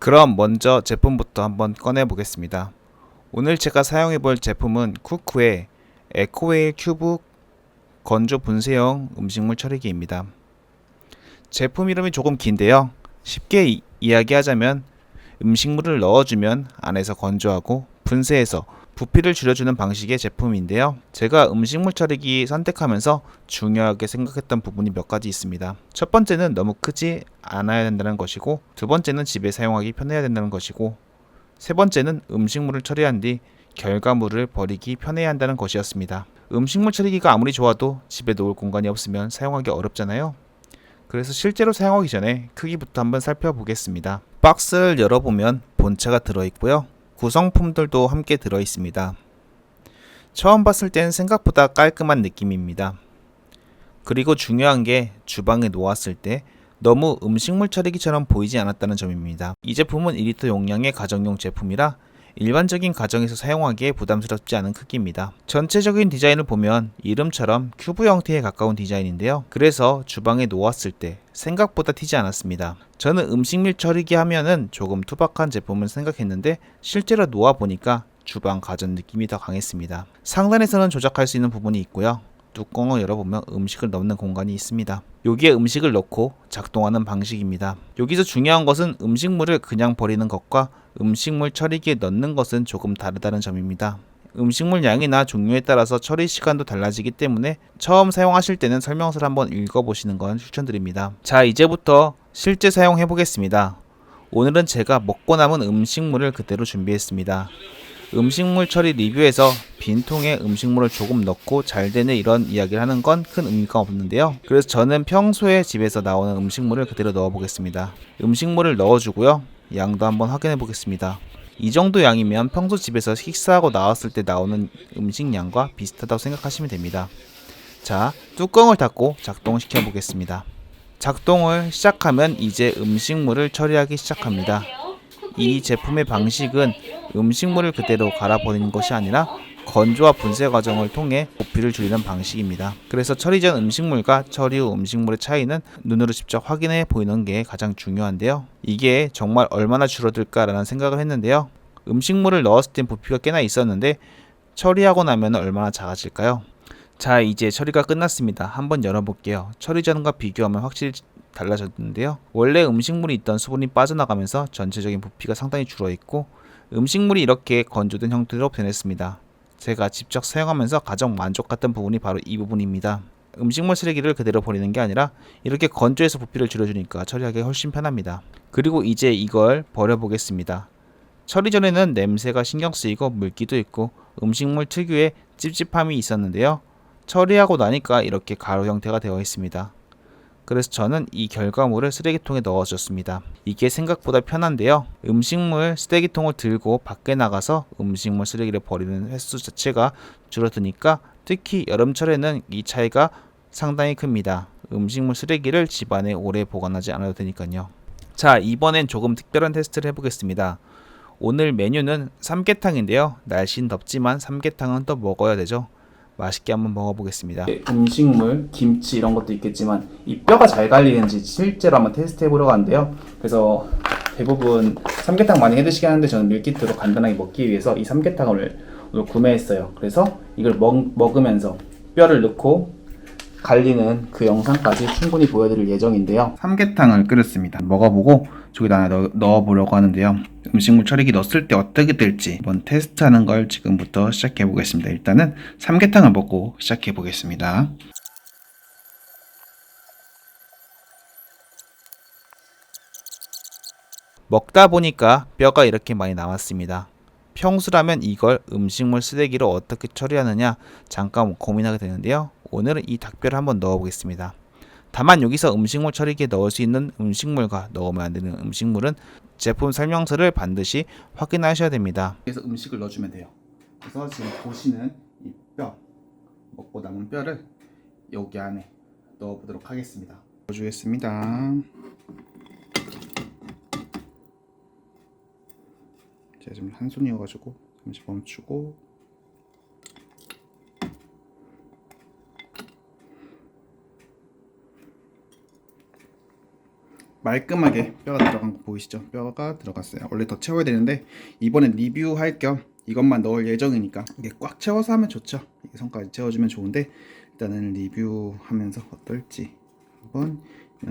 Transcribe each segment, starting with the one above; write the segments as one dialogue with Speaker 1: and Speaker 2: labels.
Speaker 1: 그럼 먼저 제품부터 한번 꺼내 보겠습니다. 오늘 제가 사용해 볼 제품은 쿠쿠의 에코웨일 큐브 건조 분쇄형 음식물 처리기입니다. 제품 이름이 조금 긴데요. 쉽게 이야기하자면 음식물을 넣어주면 안에서 건조하고 분쇄해서 부피를 줄여주는 방식의 제품인데요. 제가 음식물 처리기 선택하면서 중요하게 생각했던 부분이 몇 가지 있습니다. 첫 번째는 너무 크지 않아야 된다는 것이고, 두 번째는 집에 사용하기 편해야 된다는 것이고, 세 번째는 음식물을 처리한 뒤 결과물을 버리기 편해야 한다는 것이었습니다. 음식물 처리기가 아무리 좋아도 집에 놓을 공간이 없으면 사용하기 어렵잖아요. 그래서 실제로 사용하기 전에 크기부터 한번 살펴보겠습니다. 박스를 열어보면 본체가 들어있고요. 구성품들도 함께 들어있습니다. 처음 봤을 땐 생각보다 깔끔한 느낌입니다. 그리고 중요한 게 주방에 놓았을 때 너무 음식물 처리기처럼 보이지 않았다는 점입니다. 이 제품은 2리터 용량의 가정용 제품이라 일반적인 가정에서 사용하기에 부담스럽지 않은 크기입니다. 전체적인 디자인을 보면 이름처럼 큐브 형태에 가까운 디자인인데요. 그래서 주방에 놓았을 때 생각보다 튀지 않았습니다. 저는 음식물 처리기 하면은 조금 투박한 제품을 생각했는데 실제로 놓아보니까 주방 가전 느낌이 더 강했습니다. 상단에서는 조작할 수 있는 부분이 있고요. 뚜껑을 열어보면 음식을 넣는 공간이 있습니다. 여기에 음식을 넣고 작동하는 방식입니다. 여기서 중요한 것은 음식물을 그냥 버리는 것과 음식물 처리기에 넣는 것은 조금 다르다는 점입니다. 음식물 양이나 종류에 따라서 처리 시간도 달라지기 때문에 처음 사용하실 때는 설명서를 한번 읽어보시는 건 추천드립니다. 자, 이제부터 실제 사용해 보겠습니다. 오늘은 제가 먹고 남은 음식물을 그대로 준비했습니다. 음식물 처리 리뷰에서 빈 통에 음식물을 조금 넣고 잘 되네 이런 이야기를 하는 건 큰 의미가 없는데요. 그래서 저는 평소에 집에서 나오는 음식물을 그대로 넣어 보겠습니다. 음식물을 넣어주고요. 양도 한번 확인해 보겠습니다. 이 정도 양이면 평소 집에서 식사하고 나왔을 때 나오는 음식 양과 비슷하다고 생각하시면 됩니다. 자, 뚜껑을 닫고 작동시켜 보겠습니다. 작동을 시작하면 이제 음식물을 처리하기 시작합니다. 이 제품의 방식은 음식물을 그대로 갈아버리는 것이 아니라 건조와 분쇄 과정을 통해 부피를 줄이는 방식입니다. 그래서 처리 전 음식물과 처리 후 음식물의 차이는 눈으로 직접 확인해 보이는 게 가장 중요한데요. 이게 정말 얼마나 줄어들까라는 생각을 했는데요. 음식물을 넣었을 땐 부피가 꽤나 있었는데 처리하고 나면 얼마나 작아질까요? 자, 이제 처리가 끝났습니다. 한번 열어볼게요. 처리 전과 비교하면 확실히 달라졌는데요. 원래 음식물이 있던 수분이 빠져나가면서 전체적인 부피가 상당히 줄어있고 음식물이 이렇게 건조된 형태로 변했습니다. 제가 직접 사용하면서 가장 만족했던 부분이 바로 이 부분입니다. 음식물 쓰레기를 그대로 버리는 게 아니라 이렇게 건조해서 부피를 줄여주니까 처리하기 훨씬 편합니다. 그리고 이제 이걸 버려보겠습니다. 처리 전에는 냄새가 신경 쓰이고 물기도 있고 음식물 특유의 찝찝함이 있었는데요. 처리하고 나니까 이렇게 가루 형태가 되어 있습니다. 그래서 저는 이 결과물을 쓰레기통에 넣어줬습니다. 이게 생각보다 편한데요. 음식물 쓰레기통을 들고 밖에 나가서 음식물 쓰레기를 버리는 횟수 자체가 줄어드니까 특히 여름철에는 이 차이가 상당히 큽니다. 음식물 쓰레기를 집안에 오래 보관하지 않아도 되니까요. 자, 이번엔 조금 특별한 테스트를 해보겠습니다. 오늘 메뉴는 삼계탕인데요. 날씨는 덥지만 삼계탕은 또 먹어야 되죠. 맛있게 한번 먹어보겠습니다. 음식물, 김치 이런 것도 있겠지만 이 뼈가 잘 갈리는지 실제로 한번 테스트 해보려고 하는데요. 그래서 대부분 삼계탕 많이 해드시긴 하는데 저는 밀키트로 간단하게 먹기 위해서 이 삼계탕을 오늘 구매했어요. 그래서 이걸 먹으면서 뼈를 넣고 갈리는 그 영상까지 충분히 보여드릴 예정인데요. 삼계탕을 끓였습니다. 먹어보고 저기다 넣어보려고 하는데요. 음식물 처리기 넣었을 때 어떻게 될지 한번 테스트하는 걸 지금부터 시작해 보겠습니다. 일단은 삼계탕을 먹고 시작해 보겠습니다. 먹다 보니까 뼈가 이렇게 많이 남았습니다. 평소라면 이걸 음식물 쓰레기로 어떻게 처리하느냐 잠깐 고민하게 되는데요. 오늘은 이 닭뼈를 한번 넣어 보겠습니다. 다만 여기서 음식물 처리기에 넣을 수 있는 음식물과 넣으면 안 되는 음식물은 제품 설명서를 반드시 확인하셔야 됩니다. 그래서 음식을 넣어주면 돼요. 그래서 지금 보시는 이 뼈, 먹고 남은 뼈를 여기 안에 넣어보도록 하겠습니다. 넣어주겠습니다. 제가 지금 한 손이어가지고 잠시 멈추고 말끔하게 뼈가 들어간 거 보이시죠? 뼈가 들어갔어요. 원래 더 채워야 되는데 이번엔 리뷰할 겸 이것만 넣을 예정이니까 이게 꽉 채워서 하면 좋죠. 이게 선까지 채워주면 좋은데 일단은 리뷰하면서 어떨지 한번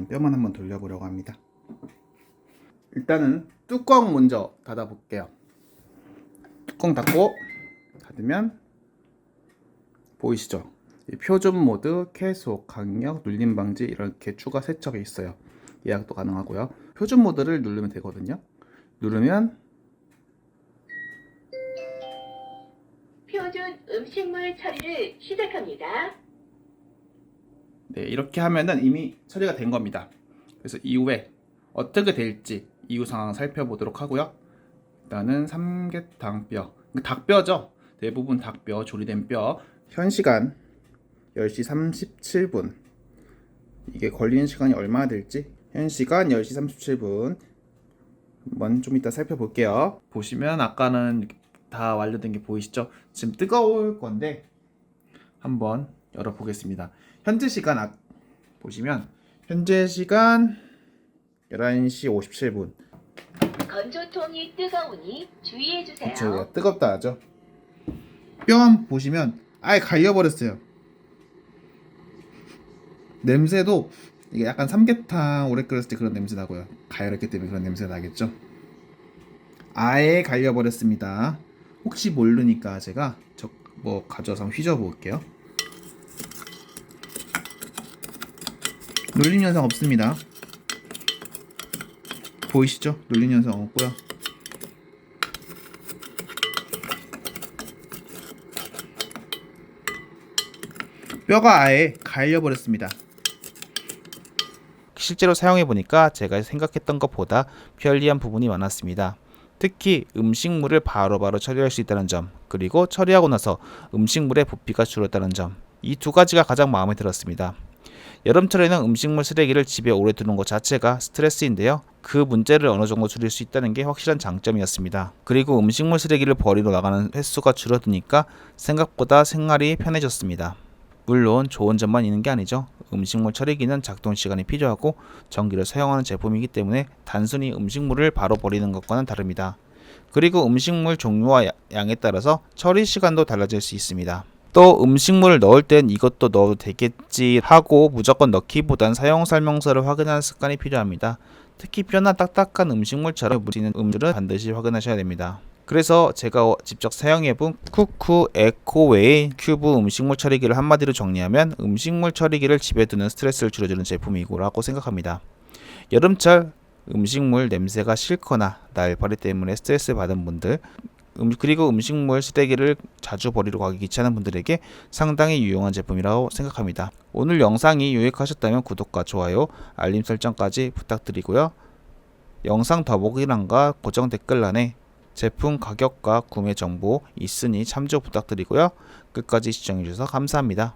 Speaker 1: 뼈만 한번 돌려보려고 합니다. 일단은 뚜껑 먼저 닫아 볼게요. 뚜껑 닫고 닫으면 보이시죠? 표준 모드, 계속, 강력, 눌림 방지 이렇게 추가 세척이 있어요. 예약도 가능하고요. 표준 모드를 누르면 되거든요. 누르면
Speaker 2: 표준 음식물 처리를 시작합니다.
Speaker 1: 네, 이렇게 하면은 이미 처리가 된 겁니다. 그래서 이후에 어떻게 될지 이후 상황 살펴보도록 하고요. 일단은 삼계탕 뼈, 닭뼈죠. 대부분 닭뼈, 조리된 뼈. 현 시간 10시 37분. 이게 걸리는 시간이 얼마나 될지 현 시간 10시 37분 한번 좀 이따 살펴볼게요. 보시면 아까는 다 완료된 게 보이시죠? 지금 뜨거울 건데 한번 열어보겠습니다. 현재 시간 보시면 현재 시간 11시 57분.
Speaker 2: 건조통이 뜨거우니 주의해주세요.
Speaker 1: 저희가 뜨겁다 하죠. 뼈 보시면 아예 갈려버렸어요. 냄새도 이게 약간 삼계탕 오래 끓였을 때 그런 냄새 나고요. 가열했기 때문에 그런 냄새가 나겠죠. 아예 갈려버렸습니다. 혹시 모르니까 제가 가져와서 한번 휘저어볼게요. 눌림 현상 없습니다. 보이시죠? 눌림 현상 없고요. 뼈가 아예 갈려버렸습니다. 실제로 사용해보니까 제가 생각했던 것보다 편리한 부분이 많았습니다. 특히 음식물을 바로바로 처리할 수 있다는 점, 그리고 처리하고 나서 음식물의 부피가 줄었다는 점, 이 두 가지가 가장 마음에 들었습니다. 여름철에는 음식물 쓰레기를 집에 오래 두는 것 자체가 스트레스인데요. 그 문제를 어느 정도 줄일 수 있다는 게 확실한 장점이었습니다. 그리고 음식물 쓰레기를 버리러 나가는 횟수가 줄어드니까 생각보다 생활이 편해졌습니다. 물론 좋은 점만 있는 게 아니죠. 음식물 처리기는 작동 시간이 필요하고 전기를 사용하는 제품이기 때문에 단순히 음식물을 바로 버리는 것과는 다릅니다. 그리고 음식물 종류와 양에 따라서 처리 시간도 달라질 수 있습니다. 또 음식물을 넣을 땐 이것도 넣어도 되겠지 하고 무조건 넣기보단 사용 설명서를 확인하는 습관이 필요합니다. 특히 뼈나 딱딱한 음식물처럼 묻히는 음식물은 반드시 확인하셔야 됩니다. 그래서 제가 직접 사용해본 쿠쿠 에코웨이 큐브 음식물 처리기를 한마디로 정리하면 음식물 처리기를 집에 두는 스트레스를 줄여주는 제품이라고 생각합니다. 여름철 음식물 냄새가 싫거나 날파리 때문에 스트레스 받은 분들, 그리고 음식물 쓰레기를 자주 버리러 가기 귀찮은 분들에게 상당히 유용한 제품이라고 생각합니다. 오늘 영상이 유익하셨다면 구독과 좋아요, 알림 설정까지 부탁드리고요. 영상 더보기란과 고정 댓글란에 제품 가격과 구매 정보 있으니 참조 부탁드리고요. 끝까지 시청해주셔서 감사합니다.